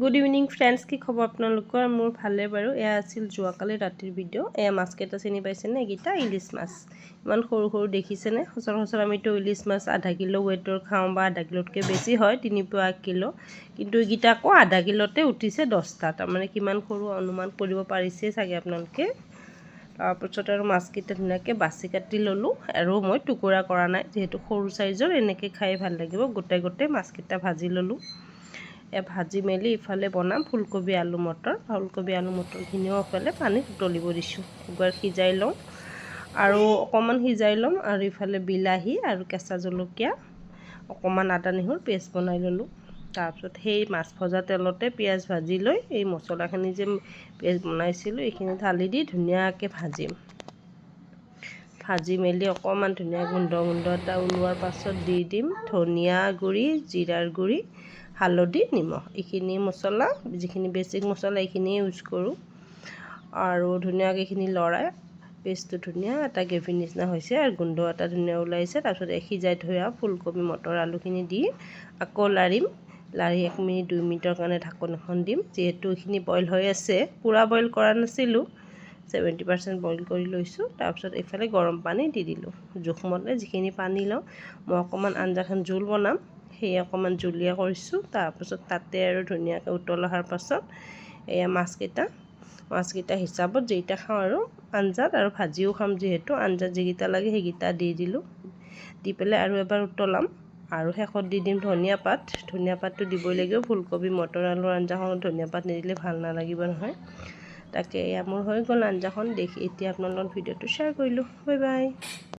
Good evening friends, কি খবৰ আপোনালোকৰ? মোৰ ভালে বাৰু। এয়া আছিল যোৱাকালি ৰাতিৰ ভিডিঅ'। এয়া মাছকেইটা চিনি পাইছেনে? এইকেইটা ইলিছ মাছ, ইমান সৰু সৰু দেখিছেনে? সচৰাচৰ আমিতো ইলিছ মাছ আধা কিলো ৱেটৰ খাওঁ বা আধা কিলোতকৈ বেছি হয়, 3.5 কিলো, কিন্তু এইকেইটা আকৌ আধা কিলোতে উঠিছে 10টা। তাৰমানে কিমান সৰু অনুমান কৰিব পাৰিছে চাগে আপোনালোকে। তাৰপিছত আৰু মাছকেইটা ধুনীয়াকৈ বাছি কাটি ল'লোঁ, আৰু মই টুকুৰা কৰা নাই যিহেতু সৰু চাইজৰ, এনেকৈ খাই ভাল লাগিব। গোটেই মাছকেইটা ভাজি ল'লোঁ। ভাজি মেলি ইফালে বনাম ফুলকবি আলু মটৰ। ফুলকবি আলু মটৰখিনিও ইফালে পানীত উতলিব দিছোঁ। এবাৰ সিজাই লওঁ আৰু অকণমান সিজাই ল'ম, আৰু ইফালে বিলাহী আৰু কেঁচা জলকীয়া, অকণমান আদা নহৰু পেষ্ট বনাই ল'লোঁ। তাৰপিছত সেই মাছ ভজা তেলতে পিঁয়াজ ভাজি লৈ এই মছলাখিনি যে পেষ্ট বনাইছিলোঁ এইখিনি ঢালি দি ধুনীয়াকৈ ভাজিম। ভাজি মেলি অকণমান ধুনীয়া গোন্ধ এটা ওলোৱাৰ পাছত দি দিম ধনিয়া গুড়ি, জিৰাৰ গুড়ি, হালধি, নিমখ। এইখিনি মছলা, যিখিনি বেছিক মছলা এইখিনিয়ে ইউজ কৰোঁ। আৰু ধুনীয়াকৈ এইখিনি লৰাই পেষ্টটো ধুনীয়া এটা গ্ৰেভি নিচিনা হৈছে আৰু গোন্ধ এটা ধুনীয়া ওলাইছে। তাৰপিছত সিজাই থোৱা ফুলকবি মটৰ আলুখিনি দি আকৌ লাৰি 1 মিনিট 2 মিনিটৰ কাৰণে ঢাকোন এখন দিম। যিহেতু এইখিনি বইল হৈ আছে, পূৰা বইল কৰা নাছিলোঁ, 70% বইল কৰি লৈছোঁ। তাৰপিছত এইফালে গৰম পানী দি দিলোঁ জোখমতে। যিখিনি পানী লওঁ, মই অকণমান আঞ্জাখন জোল বনাম, সেয়ে অকণমান জুলীয়া কৰিছোঁ। তাৰপাছত তাতে আৰু ধুনীয়াকৈ উতল অহাৰ পাছত এয়া মাছকেইটা হিচাপত যেইটা খাওঁ আৰু আঞ্জাত, আৰু ভাজিও খাম যিহেতু, আঞ্জাত যিকেইটা লাগে সেইকেইটা দি দিলোঁ। দি পেলাই আৰু এবাৰ উতলাম, আৰু শেষত দি দিম ধনিয়া পাত। ধনিয়া পাতটো দিবই লাগিব, ফুলকবি মটৰ আলুৰ আঞ্জাখনত ধনিয়া পাত নিদিলে ভাল নালাগিব নহয়। তাকে এয়া মোৰ হৈ গ'ল আঞ্জাখন। দেখি এতিয়া আপোনালোকৰ ভিডিঅ'টো শ্বেয়াৰ কৰিলোঁ। Bye bye.